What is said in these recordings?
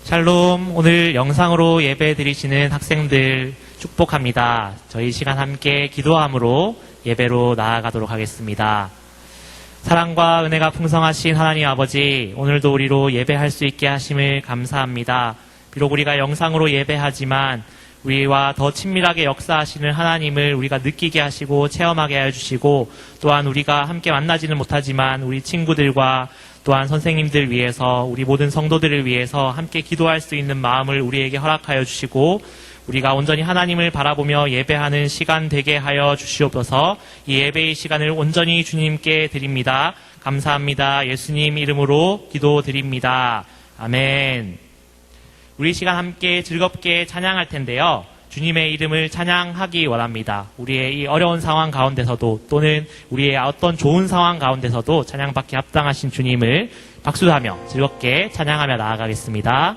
샬롬, 오늘 영상으로 예배 드리시는 학생들 축복합니다. 저희 시간 함께 기도함으로 예배로 나아가도록 하겠습니다. 사랑과 은혜가 풍성하신 하나님 아버지, 오늘도 우리로 예배할 수 있게 하심을 감사합니다. 비록 우리가 영상으로 예배하지만 우리와 더 친밀하게 역사하시는 하나님을 우리가 느끼게 하시고 체험하게 해주시고, 또한 우리가 함께 만나지는 못하지만 우리 친구들과 또한 선생님들 위해서, 우리 모든 성도들을 위해서 함께 기도할 수 있는 마음을 우리에게 허락하여 주시고, 우리가 온전히 하나님을 바라보며 예배하는 시간 되게 하여 주시옵소서. 이 예배의 시간을 온전히 주님께 드립니다. 감사합니다. 예수님 이름으로 기도드립니다. 아멘. 우리 시간 함께 즐겁게 찬양할 텐데요. 주님의 이름을 찬양하기 원합니다. 우리의 이 어려운 상황 가운데서도, 또는 우리의 어떤 좋은 상황 가운데서도 찬양받기 합당하신 주님을 박수하며 즐겁게 찬양하며 나아가겠습니다.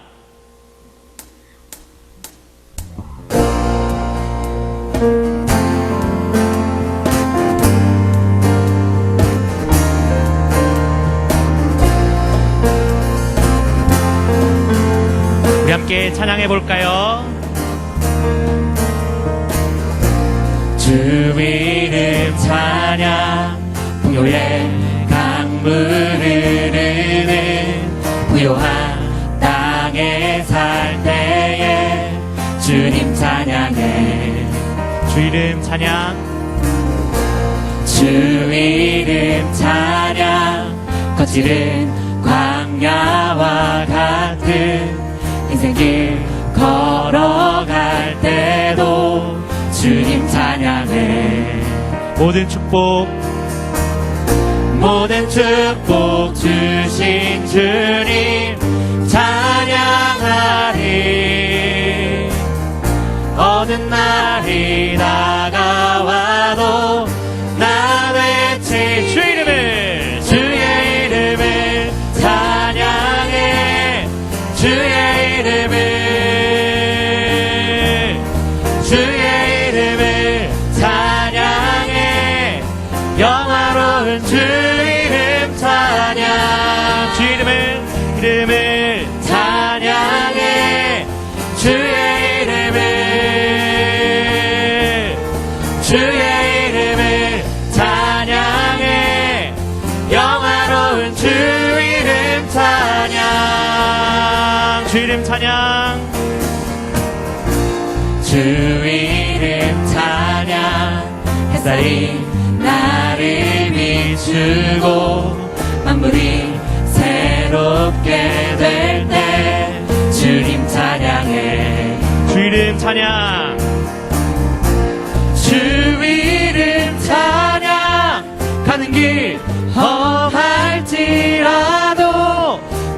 우리 함께 찬양해 볼까요? 주 이름 찬양, 풍요의 강물 흐르는 부요한 땅에 살 때에 주님 찬양해. 주 이름 찬양, 주 이름 찬양, 거칠은 광야와 같은 인생길 걸어갈 때도 주님 찬양해. 모든 축복 주신 주님 찬양하리. 어느 날이 다가와도 나 외칠 주의 이름을 찬양해. 주의 이름을 찬양해. 영화로운 주 이름 찬양. 주 이름을 찬양해. 주의 이름을 찬양해. 영화로운 주 이름 찬양. 주 이름 찬양. 주 이름 찬양. 햇살이 나를 비추고 만물이 새롭게 될 때 주님 찬양해. 주 이름 찬양. 주 이름 찬양. 가는 길 험할지라도,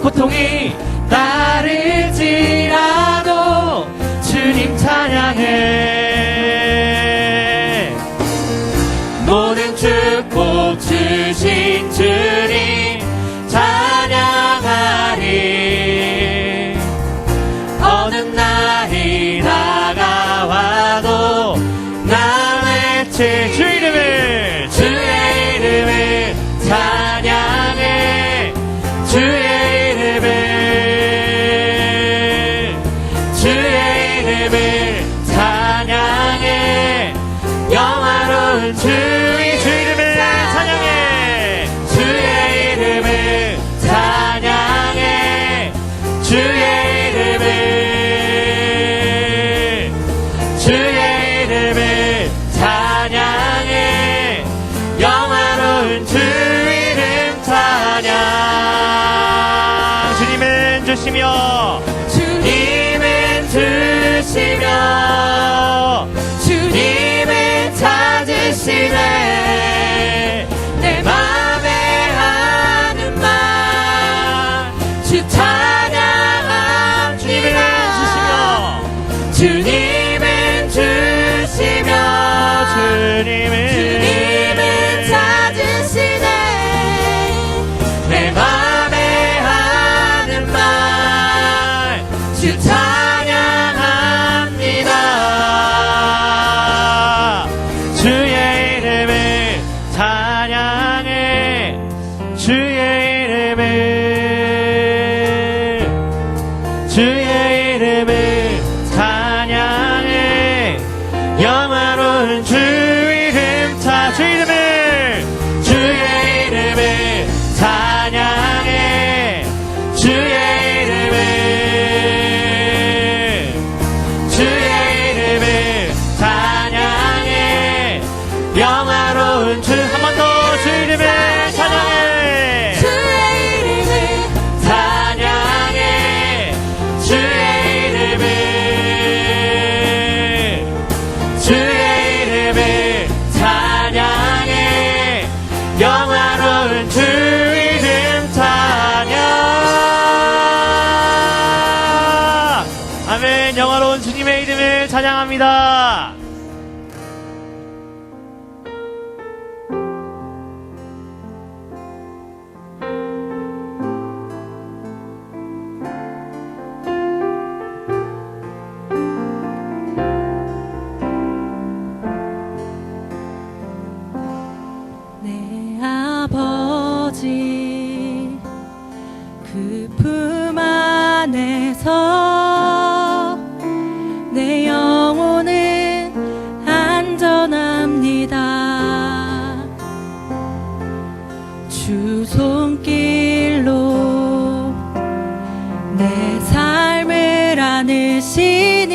고통이 따를지라도 주님 찬양해. 모든 축복 주신 주님 찬양하리. 어느 날이 다가와도 나 외칠 주의 이름을 찬양해. 주의 이름을 찬양해. 영화로운 주 이름을 찬양해. 주의 이름을 찬양해. 주의 이름을 찬양해. 영화로운 주 이름 찬양. 주님은 주시며, 주님은 찾으시네. 내 맘에 하는 말 주 찬양함. 주님은 주시며 주님은 찾으시네. 내 맘에 하는 말 주 찬양합니다. 주의 이름을 찬양해. 주의 이름을 주의 놀라운 주 이름 찬양. 아멘. 영화로운 주님의 이름을 찬양합니다. 아버지 그 품 안에서 내 영혼은 안전합니다. 주 손길로 내 삶을 안으시니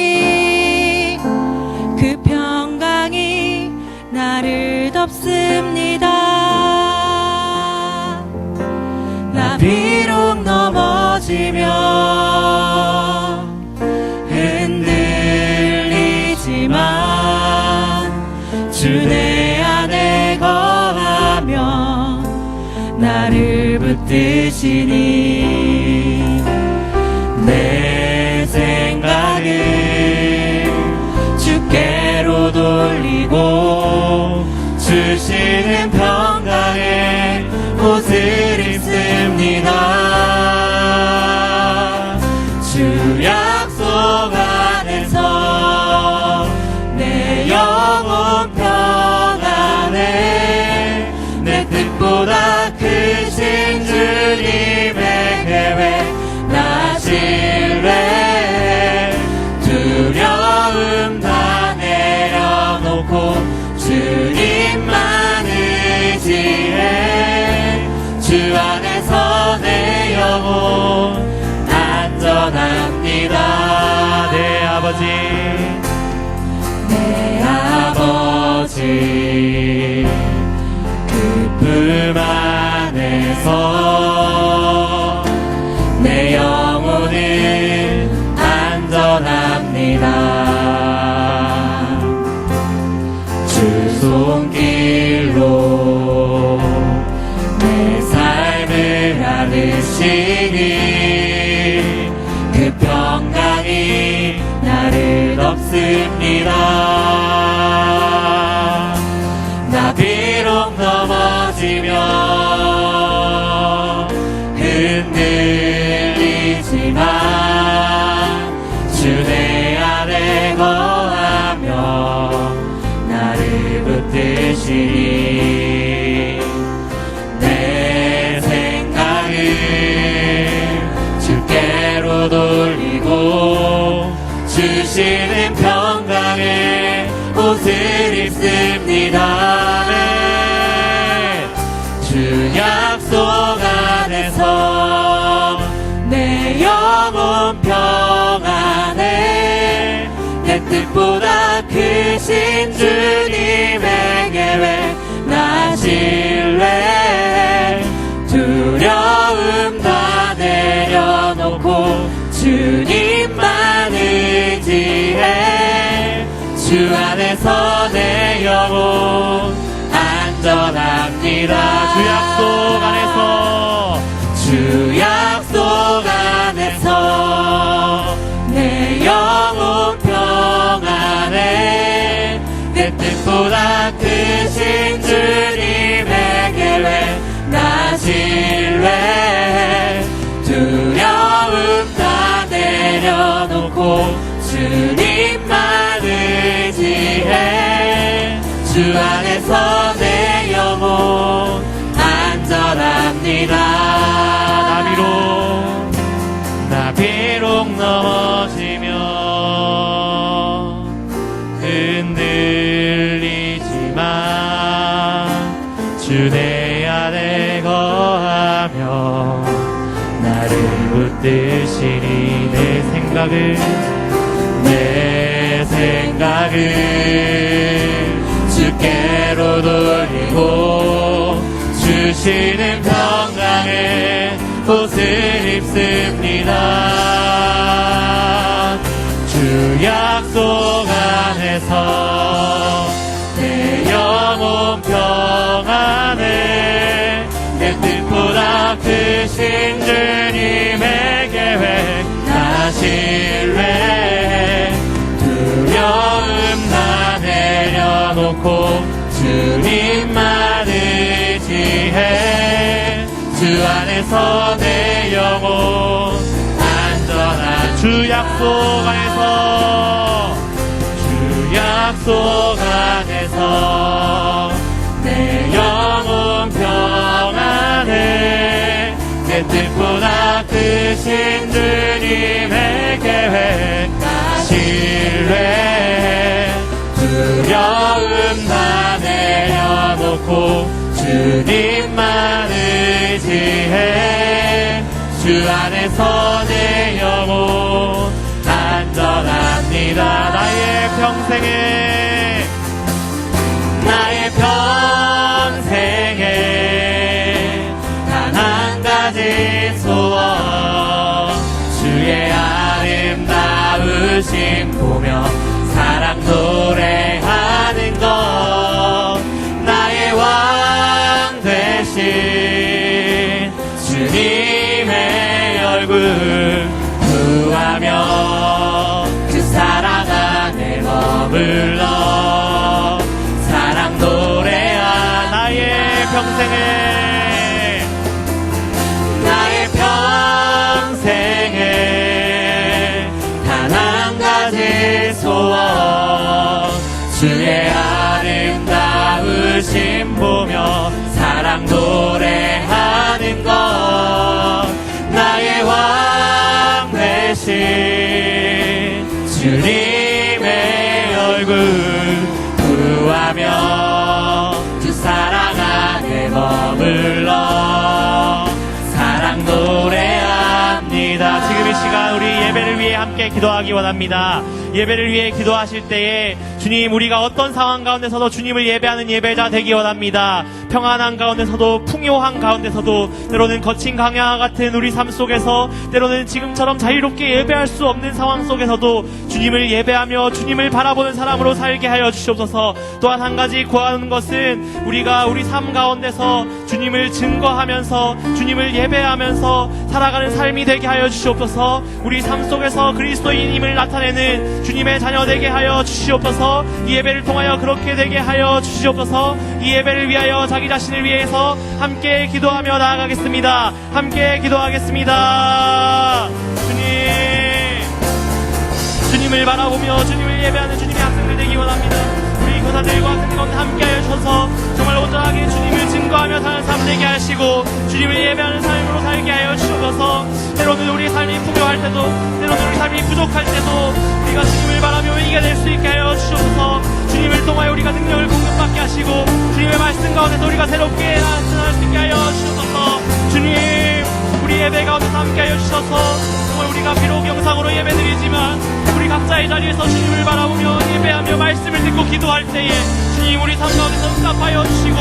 그 평강이 나를 덮습니다. 비록 넘어지며 흔들리지만 주 내 안에 거하며 나를 붙드시니 내 생각을 주께로 돌리고 주시는 평강에 옷을 입습니다. 주 약속 안에서 내 영혼 평안해. 내 뜻보다 크신 주님의 계획 나 신뢰. 두려움 다 내려놓고 주님만 의지해. 주 안에서 내 영혼 안전합니다. 내 아버지 그 품 안에서 내 영혼은 안전합니다. 주 손길로 내 삶을 안으시니 그 평강이 나를 덮습니다. 나 비록 넘어지며 흔들리지만 주 내 안에 거하며 나를 붙드시니 내 생각을 주께로 돌리고 주시는 평강에 옷을 입습니다. 주 약속 안에서 내 영혼 평안해. 내 뜻보다 크신 주님의 계획 나 신뢰. 두려움 다 내려놓고 주님만 의지해. 주 안에서 내 영혼 안전합니다. 주 약속 안에서 주 약속 안에서 내 영혼 평안해. 내 뜻보다 크신 주님의 계획 나 신뢰. 두려움 다 내려놓고 주님만 의지해. 주 안에서 내 영혼 안전합니다. 나 비록 넘어지며 흔들리지만 주 내 안에 거하며 나를 붙드시니 내 생각을 주께로 돌리고 주시는 평강에 옷을 입습니다. 주 약속 안에서 내 영혼 평안해. 내 내 뜻보다 크신 주님의 계획 나 신뢰해 두려움 다 내려놓고 주님만 의지해 주 안에서 내 영혼 안전한 주 약속 안에서 주 약속 안에서 내 영혼 평안해 내 뜻보다 크신 주님의 계획 신뢰해 두려움 다 내려놓고 주님만 의지해 주 안에서 내 영혼 안전합니다 나의 평생에 단 한 가지 소원 주의 아름다우심 보며 사랑 노래하는 것 나의 왕 되신 주님의 얼굴 구하며 그 사랑 안에 머물러 사랑 노래한 나의 평생에 단 한 가지 소원 주의 아름다우심 보며 사랑 노래하는 것 나의 왕 되신 주님의 얼굴 구하며 주 사랑 안에 머물러 사랑 노래합니다 지금 이 시간 우리 예배를 위해 함께 기도하기 원합니다 예배를 위해 기도하실 때에 주님 우리가 어떤 상황 가운데서도 주님을 예배하는 예배자 되기 원합니다 평안한 가운데서도 풍요한 가운데서도 때로는 거친 강야와 같은 우리 삶 속에서 때로는 지금처럼 자유롭게 예배할 수 없는 상황 속에서도 주님을 예배하며 주님을 바라보는 사람으로 살게 하여 주시옵소서 또한 한 가지 구하는 것은 우리가 우리 삶 가운데서 주님을 증거하면서 주님을 예배하면서 살아가는 삶이 되게 하여 주시옵소서 우리 삶 속에서 그리스도인임을 나타내는 주님의 자녀 되게 하여 주시옵소서 이 예배를 통하여 그렇게 되게 하여 주시옵소서 이 예배를 위하여 자기 자신을 위해서 함께 기도하며 나아가겠습니다 함께 기도하겠습니다 주님을 바라보며 주님을 예배하는 주님의 학생들 되기 원합니다 우리 교사들과 학생들 가운데 함께하여 주셔서 정말 온전하게 주님을 증거하며 사는 삶 되게 하시고 주님을 예배하는 삶으로 살게 하여 주셔서 때로는 우리 삶이 풍요할 때도 때로는 우리 삶이 부족할 때도 우리가 주님을 바라며 이겨낼 수 있게 하여 주셔서 주님을 통하여 우리가 능력을 공급받게 하시고 주님의 말씀 가운데서 우리가 새롭게 나타날 수 있게 하여 주셔서 주님 우리 예배 가운데서 함께 하여 주셔서 정말 우리가 비록 영상으로 예배드리지만 우리 각자의 자리에서 주님을 바라보며 예배하며 말씀을 듣고 기도할 때에 주님 우리 삶 가운데서 응답하여 주시고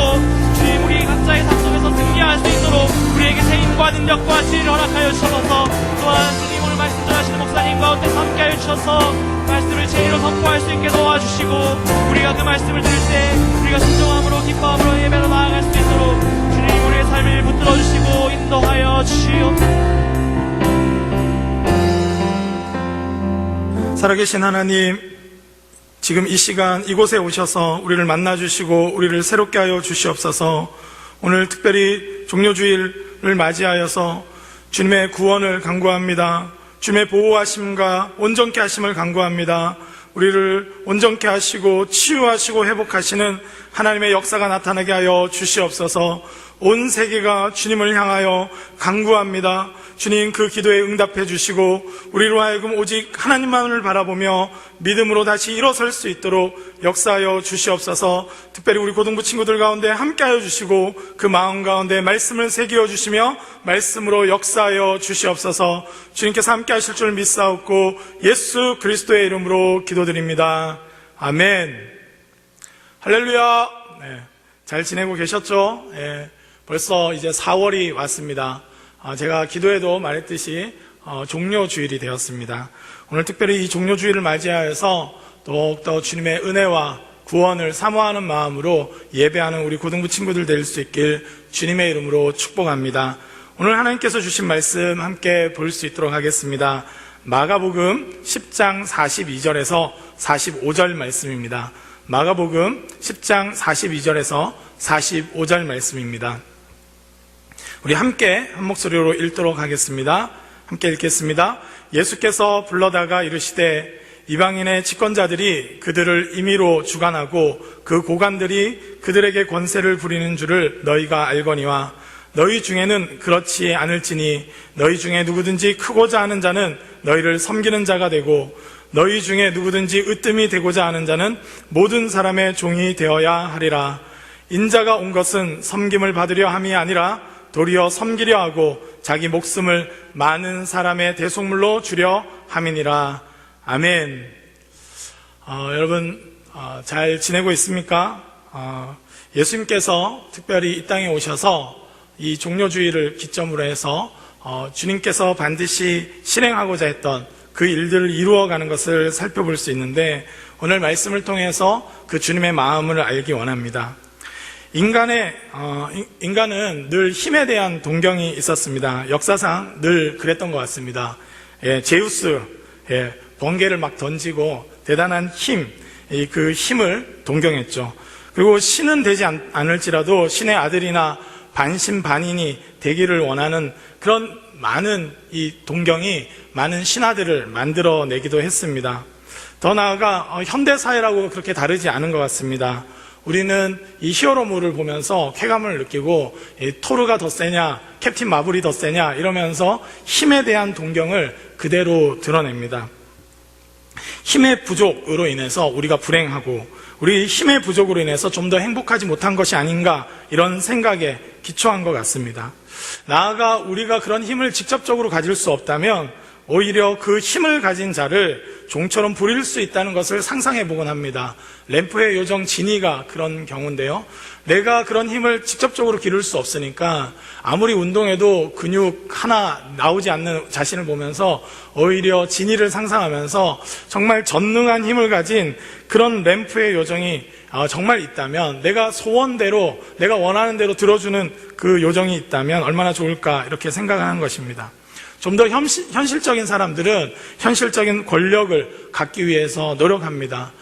주님 우리 각자의 삶 속에서 승리할 수 있도록 우리에게 세임과 능력과 지혜를 허락하여 주셔서 또한 주님 오늘 말씀 전하시는 목사님 가운데 함께 하여 주셔서 말씀을 진리로 선포할 수 있게 도와주시고 우리가 그 말씀을 들을 때 우리가 순종함으로 기뻐함으로 예배로 나아갈 수 있도록 주님 우리의 삶을 붙들어 주시고 인도하여 주시옵소서. 살아계신 하나님, 지금 이 시간 이곳에 오셔서 우리를 만나주시고 우리를 새롭게 하여 주시옵소서. 오늘 특별히 종료주일을 맞이하여서 주님의 구원을 간구합니다. 주님의 보호하심과 온전케 하심을 간구합니다. 우리를 온전케 하시고 치유하시고 회복하시는 하나님의 역사가 나타나게 하여 주시옵소서. 온 세계가 주님을 향하여 간구합니다. 주님 그 기도에 응답해 주시고 우리로 하여금 오직 하나님만을 바라보며 믿음으로 다시 일어설 수 있도록 역사하여 주시옵소서. 특별히 우리 고등부 친구들 가운데 함께하여 주시고 그 마음 가운데 말씀을 새겨 주시며 말씀으로 역사하여 주시옵소서. 주님께서 함께 하실 줄 믿사옵고 예수 그리스도의 이름으로 기도드립니다. 아멘. 할렐루야. 네, 잘 지내고 계셨죠? 네, 벌써 이제 4월이 왔습니다. 제가 기도에도 말했듯이 종료주일이 되었습니다. 오늘 특별히 이 종료주일을 맞이하여서 더욱더 주님의 은혜와 구원을 사모하는 마음으로 예배하는 우리 고등부 친구들 될 수 있길 주님의 이름으로 축복합니다. 오늘 하나님께서 주신 말씀 함께 볼 수 있도록 하겠습니다. 마가복음 10장 42절에서 45절 말씀입니다. 마가복음 10장 42절에서 45절 말씀입니다. 우리 함께 한 목소리로 읽도록 하겠습니다. 함께 읽겠습니다. 예수께서 불러다가 이르시되 이방인의 집권자들이 그들을 임의로 주관하고 그 고관들이 그들에게 권세를 부리는 줄을 너희가 알거니와 너희 중에는 그렇지 않을지니 너희 중에 누구든지 크고자 하는 자는 너희를 섬기는 자가 되고 너희 중에 누구든지 으뜸이 되고자 하는 자는 모든 사람의 종이 되어야 하리라. 인자가 온 것은 섬김을 받으려 함이 아니라 도리어 섬기려 하고 자기 목숨을 많은 사람의 대속물로 주려 함이니라. 아멘. 여러분 잘 지내고 있습니까? 예수님께서 특별히 이 땅에 오셔서 이 종료주의를 기점으로 해서 주님께서 반드시 실행하고자 했던 그 일들을 이루어가는 것을 살펴볼 수 있는데 오늘 말씀을 통해서 그 주님의 마음을 알기 원합니다. 인간은 늘 힘에 대한 동경이 있었습니다. 역사상 늘 그랬던 것 같습니다. 제우스, 번개를 막 던지고 대단한 힘, 그 힘을 동경했죠. 그리고 신은 되지 않을지라도 신의 아들이나 반신반인이 되기를 원하는 그런 많은 이 동경이 많은 신하들을 만들어내기도 했습니다. 더 나아가 현대사회라고 그렇게 다르지 않은 것 같습니다. 우리는 이 히어로물을 보면서 쾌감을 느끼고 토르가 더 세냐, 캡틴 마블이 더 세냐 이러면서 힘에 대한 동경을 그대로 드러냅니다. 힘의 부족으로 인해서 우리가 불행하고 우리 힘의 부족으로 인해서 좀 더 행복하지 못한 것이 아닌가 이런 생각에 기초한 것 같습니다. 나아가 우리가 그런 힘을 직접적으로 가질 수 없다면 오히려 그 힘을 가진 자를 종처럼 부릴 수 있다는 것을 상상해 보곤 합니다. 램프의 요정 지니가 그런 경우인데요. 내가 그런 힘을 직접적으로 기를 수 없으니까 아무리 운동해도 근육 하나 나오지 않는 자신을 보면서 오히려 지니를 상상하면서 정말 전능한 힘을 가진 그런 램프의 요정이 정말 있다면 내가 소원대로 내가 원하는 대로 들어주는 그 요정이 있다면 얼마나 좋을까 이렇게 생각하는 것입니다. 좀 더 현실적인 사람들은 현실적인 권력을 갖기 위해서 노력합니다.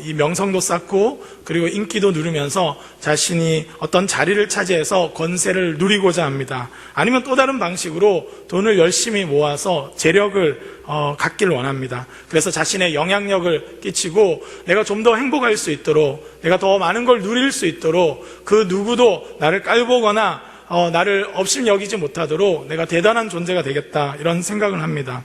이 명성도 쌓고 그리고 인기도 누리면서 자신이 어떤 자리를 차지해서 권세를 누리고자 합니다. 아니면 또 다른 방식으로 돈을 열심히 모아서 재력을 갖기를 원합니다. 그래서 자신의 영향력을 끼치고 내가 좀 더 행복할 수 있도록 내가 더 많은 걸 누릴 수 있도록 그 누구도 나를 깔보거나 나를 업심 여기지 못하도록 내가 대단한 존재가 되겠다 이런 생각을 합니다.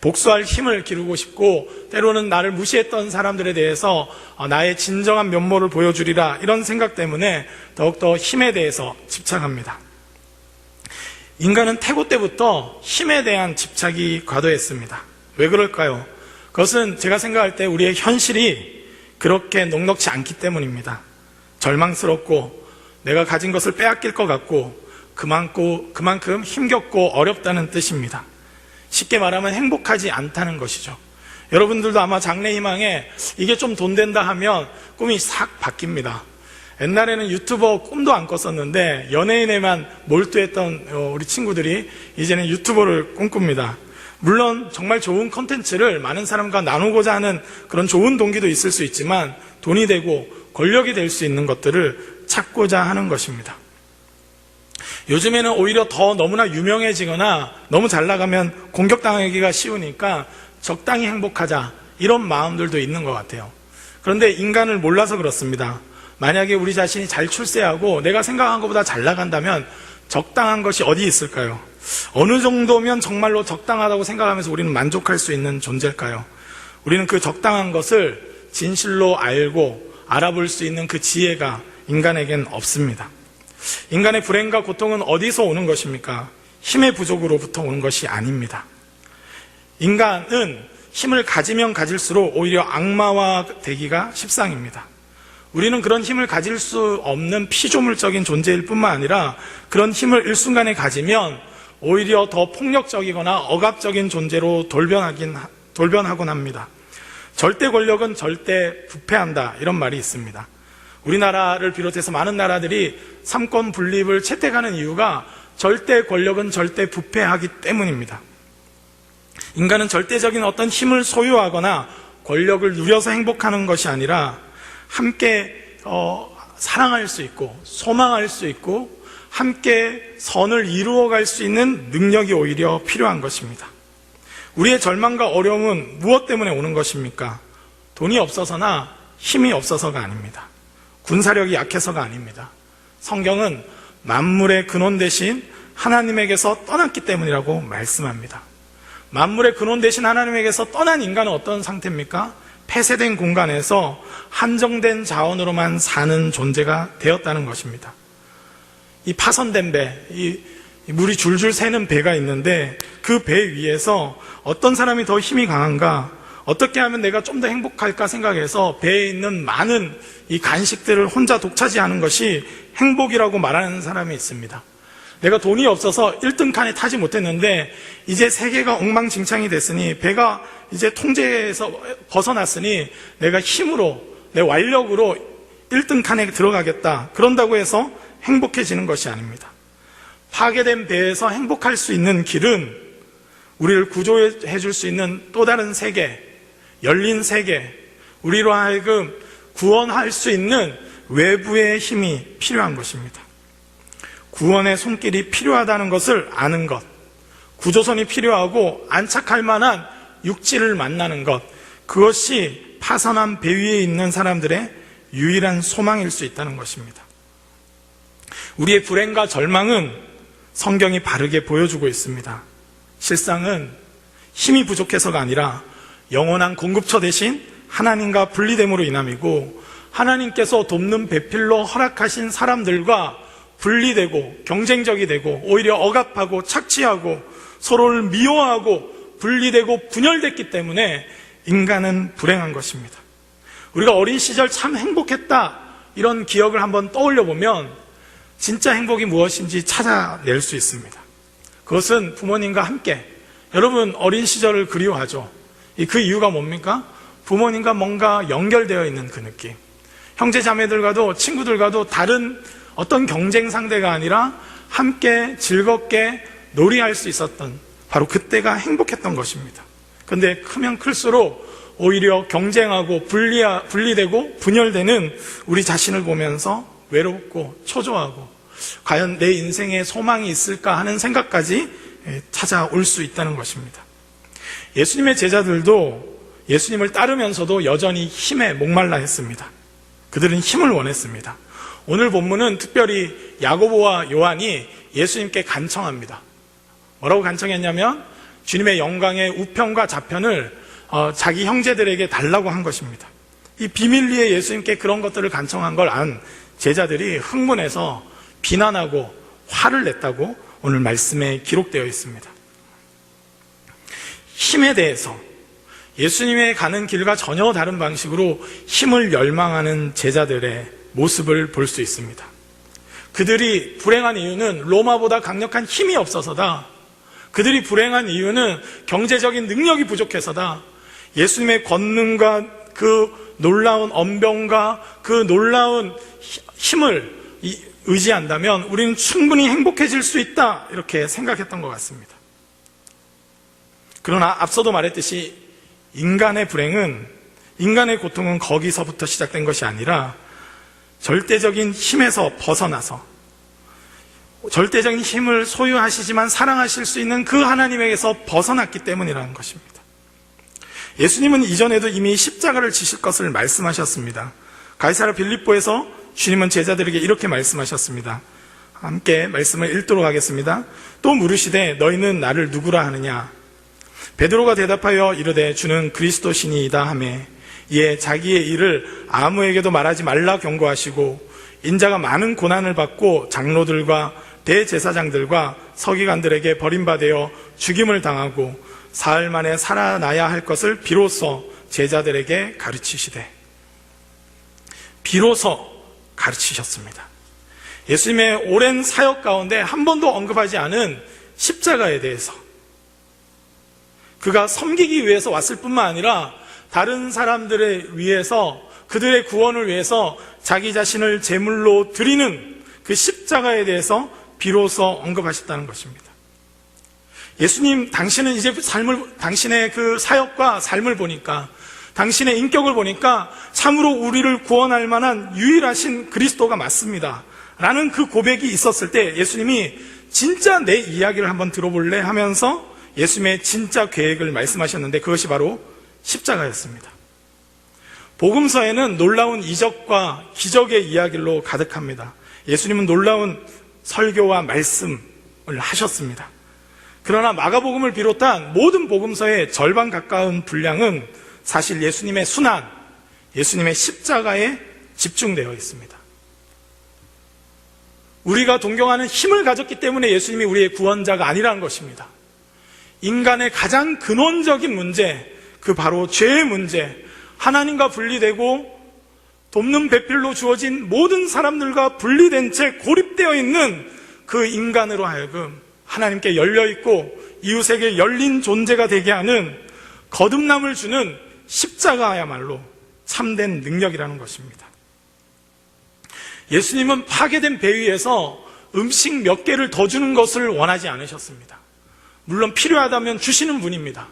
복수할 힘을 기르고 싶고 때로는 나를 무시했던 사람들에 대해서 나의 진정한 면모를 보여주리라 이런 생각 때문에 더욱더 힘에 대해서 집착합니다. 인간은 태고 때부터 힘에 대한 집착이 과도했습니다. 왜 그럴까요? 그것은 제가 생각할 때 우리의 현실이 그렇게 넉넉지 않기 때문입니다. 절망스럽고 내가 가진 것을 빼앗길 것 같고 그만큼 힘겹고 어렵다는 뜻입니다. 쉽게 말하면 행복하지 않다는 것이죠. 여러분들도 아마 장래희망에 이게 좀 돈 된다 하면 꿈이 싹 바뀝니다. 옛날에는 유튜버 꿈도 안 꿨었는데 연예인에만 몰두했던 우리 친구들이 이제는 유튜버를 꿈꿉니다. 물론 정말 좋은 콘텐츠를 많은 사람과 나누고자 하는 그런 좋은 동기도 있을 수 있지만 돈이 되고 권력이 될 수 있는 것들을 찾고자 하는 것입니다. 요즘에는 오히려 더 너무나 유명해지거나 너무 잘 나가면 공격당하기가 쉬우니까 적당히 행복하자 이런 마음들도 있는 것 같아요. 그런데 인간을 몰라서 그렇습니다. 만약에 우리 자신이 잘 출세하고 내가 생각한 것보다 잘 나간다면 적당한 것이 어디 있을까요? 어느 정도면 정말로 적당하다고 생각하면서 우리는 만족할 수 있는 존재일까요? 우리는 그 적당한 것을 진실로 알고 알아볼 수 있는 그 지혜가 인간에겐 없습니다. 인간의 불행과 고통은 어디서 오는 것입니까? 힘의 부족으로부터 오는 것이 아닙니다. 인간은 힘을 가지면 가질수록 오히려 악마화 되기가 십상입니다. 우리는 그런 힘을 가질 수 없는 피조물적인 존재일 뿐만 아니라 그런 힘을 일순간에 가지면 오히려 더 폭력적이거나 억압적인 존재로 돌변하곤 합니다. 절대 권력은 절대 부패한다, 이런 말이 있습니다. 우리나라를 비롯해서 많은 나라들이 삼권 분립을 채택하는 이유가 절대 권력은 절대 부패하기 때문입니다. 인간은 절대적인 어떤 힘을 소유하거나 권력을 누려서 행복하는 것이 아니라 함께 사랑할 수 있고 소망할 수 있고 함께 선을 이루어갈 수 있는 능력이 오히려 필요한 것입니다. 우리의 절망과 어려움은 무엇 때문에 오는 것입니까? 돈이 없어서나 힘이 없어서가 아닙니다. 군사력이 약해서가 아닙니다. 성경은 만물의 근원 대신 하나님에게서 떠났기 때문이라고 말씀합니다. 만물의 근원 대신 하나님에게서 떠난 인간은 어떤 상태입니까? 폐쇄된 공간에서 한정된 자원으로만 사는 존재가 되었다는 것입니다. 이 파손된 배, 이 물이 줄줄 새는 배가 있는데 그 배 위에서 어떤 사람이 더 힘이 강한가, 어떻게 하면 내가 좀 더 행복할까 생각해서 배에 있는 많은 이 간식들을 혼자 독차지하는 것이 행복이라고 말하는 사람이 있습니다. 내가 돈이 없어서 1등 칸에 타지 못했는데 이제 세계가 엉망진창이 됐으니 배가 이제 통제에서 벗어났으니 내가 힘으로, 내 완력으로 1등 칸에 들어가겠다, 그런다고 해서 행복해지는 것이 아닙니다. 파괴된 배에서 행복할 수 있는 길은 우리를 구조해 줄 수 있는 또 다른 세계, 열린 세계, 우리로 하여금 구원할 수 있는 외부의 힘이 필요한 것입니다. 구원의 손길이 필요하다는 것을 아는 것, 구조선이 필요하고 안착할 만한 육지를 만나는 것, 그것이 파선한 배 위에 있는 사람들의 유일한 소망일 수 있다는 것입니다. 우리의 불행과 절망은 성경이 바르게 보여주고 있습니다. 실상은 힘이 부족해서가 아니라 영원한 공급처 대신 하나님과 분리됨으로 인함이고, 하나님께서 돕는 배필로 허락하신 사람들과 분리되고 경쟁적이 되고 오히려 억압하고 착취하고 서로를 미워하고 분리되고 분열됐기 때문에 인간은 불행한 것입니다. 우리가 어린 시절 참 행복했다, 이런 기억을 한번 떠올려 보면 진짜 행복이 무엇인지 찾아낼 수 있습니다. 그것은 부모님과 함께, 여러분 어린 시절을 그리워하죠. 그 이유가 뭡니까? 부모님과 뭔가 연결되어 있는 그 느낌. 형제 자매들과도 친구들과도 다른 어떤 경쟁 상대가 아니라 함께 즐겁게 놀이할 수 있었던, 바로 그때가 행복했던 것입니다. 그런데 크면 클수록 오히려 경쟁하고 분리되고 분열되는 우리 자신을 보면서 외롭고 초조하고 과연 내 인생에 소망이 있을까 하는 생각까지 찾아올 수 있다는 것입니다. 예수님의 제자들도 예수님을 따르면서도 여전히 힘에 목말라 했습니다. 그들은 힘을 원했습니다. 오늘 본문은 특별히 야고보와 요한이 예수님께 간청합니다. 뭐라고 간청했냐면 주님의 영광의 우편과 좌편을 자기 형제들에게 달라고 한 것입니다. 이 비밀리에 예수님께 그런 것들을 간청한 걸 안 제자들이 흥분해서 비난하고 화를 냈다고 오늘 말씀에 기록되어 있습니다. 힘에 대해서 예수님의 가는 길과 전혀 다른 방식으로 힘을 열망하는 제자들의 모습을 볼 수 있습니다. 그들이 불행한 이유는 로마보다 강력한 힘이 없어서다. 그들이 불행한 이유는 경제적인 능력이 부족해서다. 예수님의 권능과 그 놀라운 언병과 그 놀라운 힘을 의지한다면 우리는 충분히 행복해질 수 있다, 이렇게 생각했던 것 같습니다. 그러나 앞서도 말했듯이 인간의 불행은, 인간의 고통은 거기서부터 시작된 것이 아니라 절대적인 힘에서 벗어나서 절대적인 힘을 소유하시지만 사랑하실 수 있는 그 하나님에게서 벗어났기 때문이라는 것입니다. 예수님은 이전에도 이미 십자가를 지실 것을 말씀하셨습니다. 가이사랴 빌립보에서 주님은 제자들에게 이렇게 말씀하셨습니다. 함께 말씀을 읽도록 하겠습니다. 또 물으시되 너희는 나를 누구라 하느냐? 베드로가 대답하여 이르되 주는 그리스도시니이다 하매, 이에 자기의 일을 아무에게도 말하지 말라 경고하시고, 인자가 많은 고난을 받고 장로들과 대제사장들과 서기관들에게 버림받아 죽임을 당하고 사흘 만에 살아나야 할 것을 비로소 제자들에게 가르치시되, 비로소 가르치셨습니다. 예수님의 오랜 사역 가운데 한 번도 언급하지 않은 십자가에 대해서, 그가 섬기기 위해서 왔을 뿐만 아니라 다른 사람들을 위해서, 그들의 구원을 위해서 자기 자신을 제물로 드리는 그 십자가에 대해서 비로소 언급하셨다는 것입니다. 예수님, 당신은 이제 당신의 그 사역과 삶을 보니까, 당신의 인격을 보니까 참으로 우리를 구원할 만한 유일하신 그리스도가 맞습니다 라는 그 고백이 있었을 때 예수님이 진짜 내 이야기를 한번 들어볼래 하면서 예수님의 진짜 계획을 말씀하셨는데, 그것이 바로 십자가였습니다. 복음서에는 놀라운 이적과 기적의 이야기로 가득합니다. 예수님은 놀라운 설교와 말씀을 하셨습니다. 그러나 마가복음을 비롯한 모든 복음서의 절반 가까운 분량은 사실 예수님의 순환, 예수님의 십자가에 집중되어 있습니다. 우리가 동경하는 힘을 가졌기 때문에 예수님이 우리의 구원자가 아니라는 것입니다. 인간의 가장 근원적인 문제, 그 바로 죄의 문제, 하나님과 분리되고 돕는 배필로 주어진 모든 사람들과 분리된 채 고립되어 있는 그 인간으로 하여금 하나님께 열려있고 이웃에게 열린 존재가 되게 하는 거듭남을 주는 십자가야말로 참된 능력이라는 것입니다. 예수님은 파괴된 배 위에서 음식 몇 개를 더 주는 것을 원하지 않으셨습니다. 물론 필요하다면 주시는 분입니다.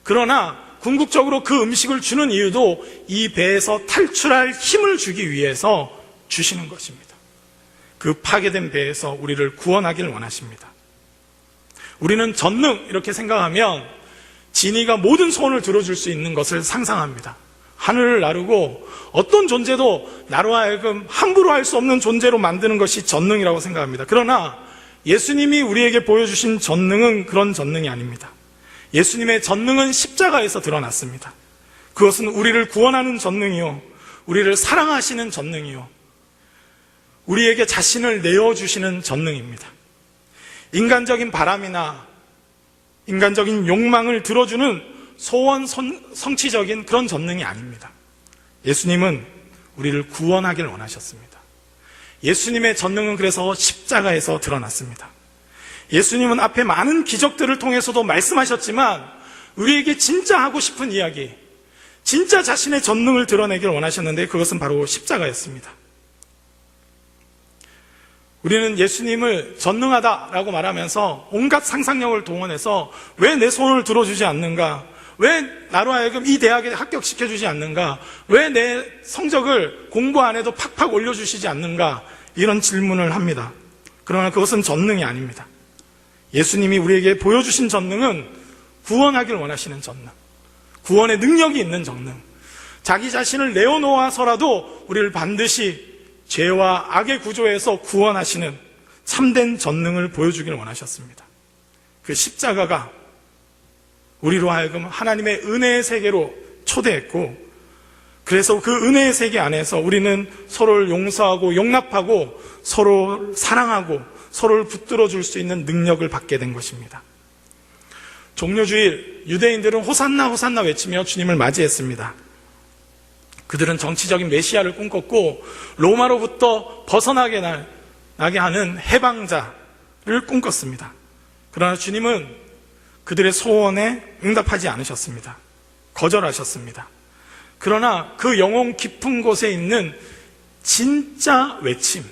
그러나 궁극적으로 그 음식을 주는 이유도 이 배에서 탈출할 힘을 주기 위해서 주시는 것입니다. 그 파괴된 배에서 우리를 구원하기를 원하십니다. 우리는 전능 이렇게 생각하면 진이가 모든 소원을 들어줄 수 있는 것을 상상합니다. 하늘을 나르고 어떤 존재도 나로 하여금 함부로 할 수 없는 존재로 만드는 것이 전능이라고 생각합니다. 그러나 예수님이 우리에게 보여주신 전능은 그런 전능이 아닙니다. 예수님의 전능은 십자가에서 드러났습니다. 그것은 우리를 구원하는 전능이요, 우리를 사랑하시는 전능이요, 우리에게 자신을 내어주시는 전능입니다. 인간적인 바람이나 인간적인 욕망을 들어주는 소원 성취적인 그런 전능이 아닙니다. 예수님은 우리를 구원하기를 원하셨습니다. 예수님의 전능은 그래서 십자가에서 드러났습니다. 예수님은 앞에 많은 기적들을 통해서도 말씀하셨지만 우리에게 진짜 하고 싶은 이야기, 진짜 자신의 전능을 드러내기를 원하셨는데 그것은 바로 십자가였습니다. 우리는 예수님을 전능하다라고 말하면서 온갖 상상력을 동원해서 왜 내 손을 들어주지 않는가, 왜 나로 하여금 이 대학에 합격시켜주지 않는가, 왜 내 성적을 공부 안 해도 팍팍 올려주시지 않는가, 이런 질문을 합니다. 그러나 그것은 전능이 아닙니다. 예수님이 우리에게 보여주신 전능은 구원하기를 원하시는 전능, 구원의 능력이 있는 전능, 자기 자신을 내어놓아서라도 우리를 반드시 죄와 악의 구조에서 구원하시는 참된 전능을 보여주기를 원하셨습니다. 그 십자가가 우리로 하여금 하나님의 은혜의 세계로 초대했고, 그래서 그 은혜의 세계 안에서 우리는 서로를 용서하고 용납하고 서로 사랑하고 서로를 붙들어 줄 수 있는 능력을 받게 된 것입니다. 종료주일 유대인들은 호산나 호산나 외치며 주님을 맞이했습니다. 그들은 정치적인 메시아를 꿈꿨고 로마로부터 벗어나게 나게 하는 해방자를 꿈꿨습니다. 그러나 주님은 그들의 소원에 응답하지 않으셨습니다. 거절하셨습니다. 그러나 그 영혼 깊은 곳에 있는 진짜 외침,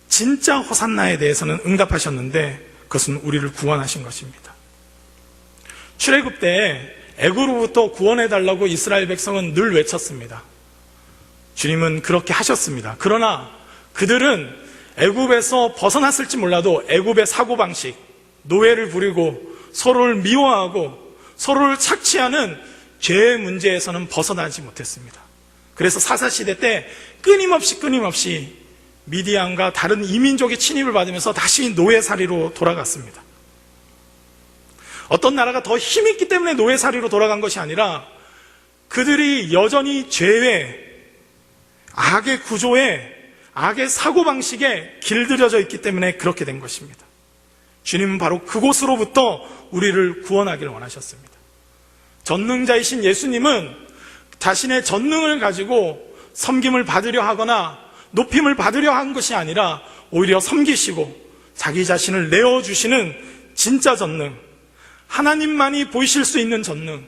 진짜 호산나에 대해서는 응답하셨는데 그것은 우리를 구원하신 것입니다. 출애굽 때 애굽으로부터 구원해달라고 이스라엘 백성은 늘 외쳤습니다. 주님은 그렇게 하셨습니다. 그러나 그들은 애굽에서 벗어났을지 몰라도 애굽의 사고방식, 노예를 부리고 서로를 미워하고 서로를 착취하는 죄의 문제에서는 벗어나지 못했습니다. 그래서 사사시대 때 끊임없이 미디안과 다른 이민족의 침입을 받으면서 다시 노예살이로 돌아갔습니다. 어떤 나라가 더 힘있기 때문에 노예살이로 돌아간 것이 아니라 그들이 여전히 죄의 악의 구조에, 악의 사고방식에 길들여져 있기 때문에 그렇게 된 것입니다. 주님은 바로 그곳으로부터 우리를 구원하기를 원하셨습니다. 전능자이신 예수님은 자신의 전능을 가지고 섬김을 받으려 하거나 높임을 받으려 한 것이 아니라 오히려 섬기시고 자기 자신을 내어주시는 진짜 전능, 하나님만이 보이실 수 있는 전능,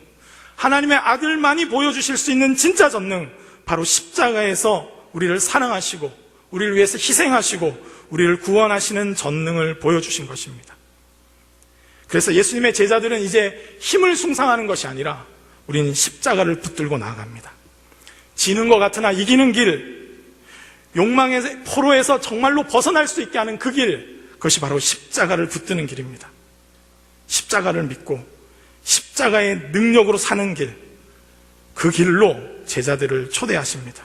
하나님의 아들만이 보여주실 수 있는 진짜 전능, 바로 십자가에서 우리를 사랑하시고 우리를 위해서 희생하시고 우리를 구원하시는 전능을 보여주신 것입니다. 그래서 예수님의 제자들은 이제 힘을 숭상하는 것이 아니라 우리는 십자가를 붙들고 나아갑니다. 지는 것 같으나 이기는 길, 욕망의 포로에서 정말로 벗어날 수 있게 하는 그 길, 그것이 바로 십자가를 붙드는 길입니다. 십자가를 믿고 십자가의 능력으로 사는 길, 그 길로 제자들을 초대하십니다.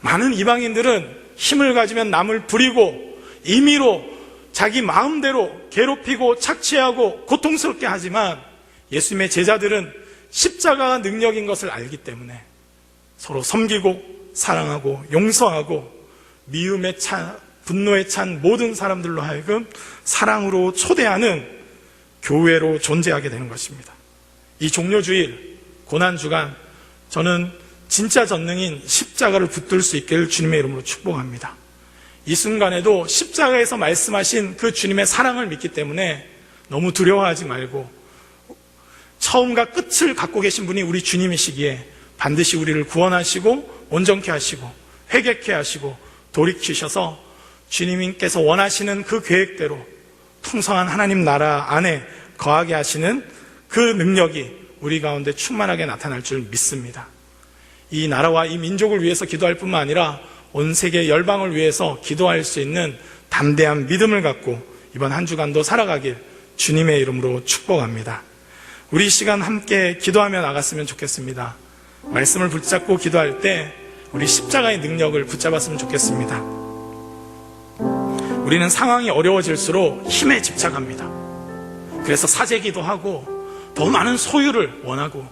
많은 이방인들은 힘을 가지면 남을 부리고 임의로 자기 마음대로 괴롭히고 착취하고 고통스럽게 하지만 예수님의 제자들은 십자가가 능력인 것을 알기 때문에 서로 섬기고 사랑하고 용서하고 미움에 찬, 분노에 찬 모든 사람들로 하여금 사랑으로 초대하는 교회로 존재하게 되는 것입니다. 이 종료주일, 고난주간, 저는 진짜 전능인 십자가를 붙들 수 있기를 주님의 이름으로 축복합니다. 이 순간에도 십자가에서 말씀하신 그 주님의 사랑을 믿기 때문에 너무 두려워하지 말고 처음과 끝을 갖고 계신 분이 우리 주님이시기에 반드시 우리를 구원하시고 온전케 하시고 회개케 하시고 돌이키셔서 주님께서 원하시는 그 계획대로 풍성한 하나님 나라 안에 거하게 하시는 그 능력이 우리 가운데 충만하게 나타날 줄 믿습니다. 이 나라와 이 민족을 위해서 기도할 뿐만 아니라 온 세계 열방을 위해서 기도할 수 있는 담대한 믿음을 갖고 이번 한 주간도 살아가길 주님의 이름으로 축복합니다. 우리 이 시간 함께 기도하며 나갔으면 좋겠습니다. 말씀을 붙잡고 기도할 때 우리 십자가의 능력을 붙잡았으면 좋겠습니다. 우리는 상황이 어려워질수록 힘에 집착합니다. 그래서 사재기도 하고 더 많은 소유를 원하고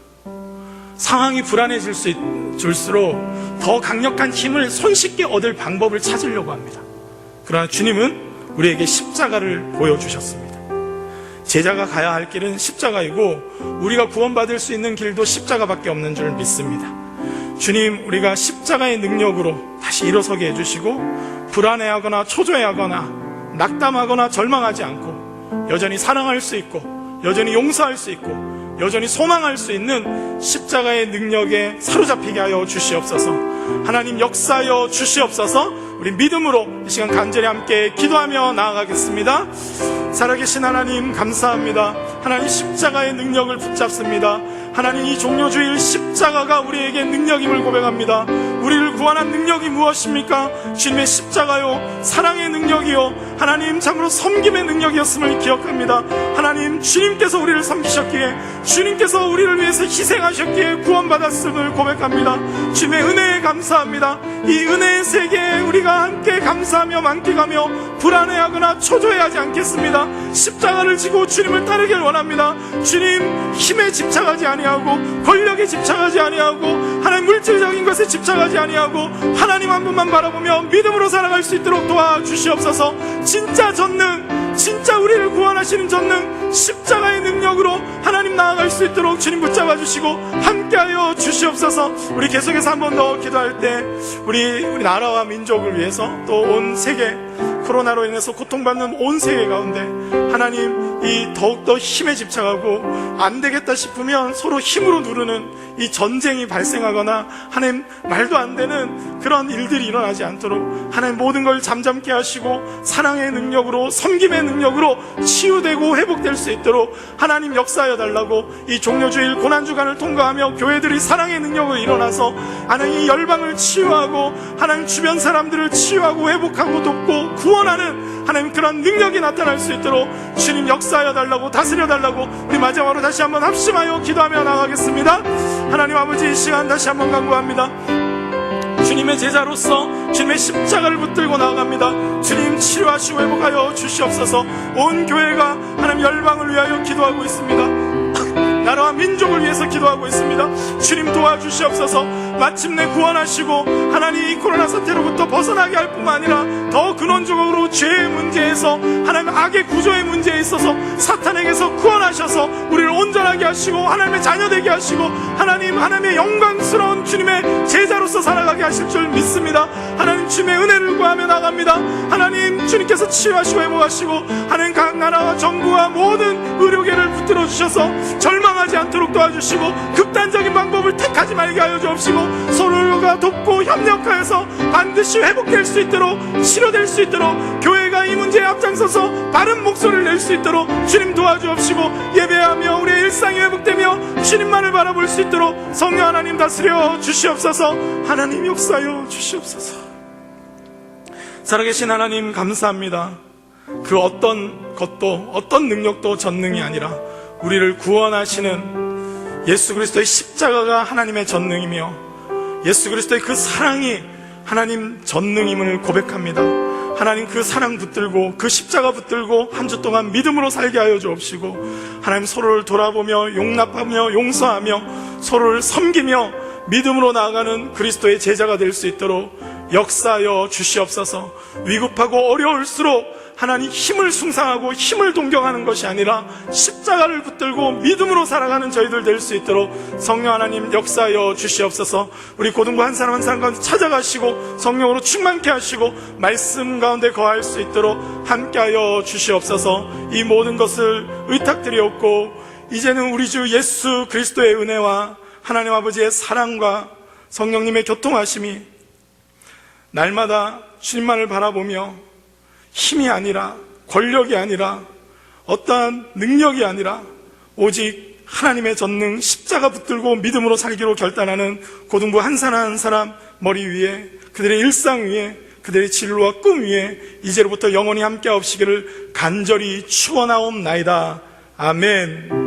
상황이 불안해질수록 더 강력한 힘을 손쉽게 얻을 방법을 찾으려고 합니다. 그러나 주님은 우리에게 십자가를 보여주셨습니다. 제자가 가야 할 길은 십자가이고 우리가 구원받을 수 있는 길도 십자가밖에 없는 줄 믿습니다. 주님, 우리가 십자가의 능력으로 다시 일어서게 해주시고 불안해하거나 초조해하거나 낙담하거나 절망하지 않고 여전히 사랑할 수 있고 여전히 용서할 수 있고 여전히 소망할 수 있는 십자가의 능력에 사로잡히게 하여 주시옵소서. 하나님 역사하여 주시옵소서. 우리 믿음으로 이 시간 간절히 함께 기도하며 나아가겠습니다. 살아계신 하나님 감사합니다. 하나님 십자가의 능력을 붙잡습니다. 하나님 이 종료주일 십자가가 우리에게 능력임을 고백합니다. 우리를 구원한 능력이 무엇입니까? 주님의 십자가요, 사랑의 능력이요, 하나님 참으로 섬김의 능력이었음을 기억합니다. 하나님 주님께서 우리를 섬기셨기에, 주님께서 우리를 위해서 희생하셨기에 구원받았음을 고백합니다. 주님의 은혜에 감사합니다. 이 은혜의 세계에 우리가 함께 감사하며 만끽하며 불안해하거나 초조해하지 않겠습니다. 십자가를 지고 주님을 따르길 원합니다. 주님, 힘에 집착하지 아니하고 권력에 집착하지 아니하고 하나님 물질적인 것에 집착하지 아니하고 하나님 한 분만 바라보며 믿음으로 살아갈 수 있도록 도와주시옵소서. 진짜 전능, 진짜 우리를 구원하시는 전능 십자가의 능력으로 하나님 나아갈 수 있도록 주님 붙잡아 주시고 함께하여 주시옵소서. 우리 계속해서 한 번 더 기도할 때 우리 나라와 민족을 위해서 또 온 세계, 코로나로 인해서 고통받는 온 세계 가운데 하나님 이 더욱더 힘에 집착하고 안 되겠다 싶으면 서로 힘으로 누르는 이 전쟁이 발생하거나 하나님 말도 안 되는 그런 일들이 일어나지 않도록 하나님 모든 걸 잠잠케 하시고 사랑의 능력으로, 섬김의 능력으로 치유되고 회복될 수 있도록 하나님 역사하여 달라고, 이 종료주일 고난주간을 통과하며 교회들이 사랑의 능력으로 일어나서 하나님 이 열방을 치유하고 하나님 주변 사람들을 치유하고 회복하고 돕고 구원하는 하나님 그런 능력이 나타날 수 있도록 주님 역사하여 달라고, 다스려 달라고 우리 마지막으로 다시 한번 합심하여 기도하며 나가겠습니다. 하나님 아버지, 이 시간 다시 한번 간구합니다. 주님의 제자로서 주님의 십자가를 붙들고 나아갑니다. 주님 치료하시고 회복하여 주시옵소서. 온 교회가 하나님 열방을 위하여 기도하고 있습니다. 나라와 민족을 위해서 기도하고 있습니다. 주님 도와주시옵소서. 마침내 구원하시고 하나님 이 코로나 사태로부터 벗어나게 할 뿐만 아니라 더 근원적으로 죄의 문제에서, 하나님 악의 구조의 문제에 있어서 사탄에게서 구원하셔서 우리를 온전하게 하시고 하나님의 자녀 되게 하시고 하나님의 영광스러운 주님의 제자로서 살아가게 하실 줄 믿습니다. 하나님 주님의 은혜를 구하며 나갑니다. 하나님 주님께서 치유하시고 회복하시고 하는 각 나라와 정부와 모든 의료계를 붙들어 주셔서 절망하지 않도록 도와주시고 극단적인 방법을 택하지 말게 하여 주옵시고 서로가 돕고 협력하여서 반드시 회복될 수 있도록 치료될 수 있도록 교회가 이 문제에 앞장서서 바른 목소리를 낼 수 있도록 주님 도와주옵시고 예배하며 우리의 일상이 회복되며 주님만을 바라볼 수 있도록 성령 하나님 다스려 주시옵소서. 하나님 역사여 주시옵소서. 살아계신 하나님 감사합니다. 그 어떤 것도 어떤 능력도 전능이 아니라 우리를 구원하시는 예수 그리스도의 십자가가 하나님의 전능이며 예수 그리스도의 그 사랑이 하나님 전능임을 고백합니다. 하나님 그 사랑 붙들고 그 십자가 붙들고 한 주 동안 믿음으로 살게 하여 주옵시고 하나님 서로를 돌아보며 용납하며 용서하며 서로를 섬기며 믿음으로 나아가는 그리스도의 제자가 될 수 있도록 역사하여 주시옵소서. 위급하고 어려울수록 하나님 힘을 숭상하고 힘을 동경하는 것이 아니라 십자가를 붙들고 믿음으로 살아가는 저희들 될 수 있도록 성령 하나님 역사하여 주시옵소서. 우리 고등부 한 사람 한 사람 가운데 찾아가시고 성령으로 충만케 하시고 말씀 가운데 거할 수 있도록 함께하여 주시옵소서. 이 모든 것을 의탁드리옵고 이제는 우리 주 예수 그리스도의 은혜와 하나님 아버지의 사랑과 성령님의 교통하심이 날마다 주님만을 바라보며 힘이 아니라 권력이 아니라 어떠한 능력이 아니라 오직 하나님의 전능 십자가 붙들고 믿음으로 살기로 결단하는 고등부 한 사람 한 사람 머리 위에 그들의 일상 위에 그들의 진로와 꿈 위에 이제로부터 영원히 함께하옵시기를 간절히 축원하옵나이다. 아멘.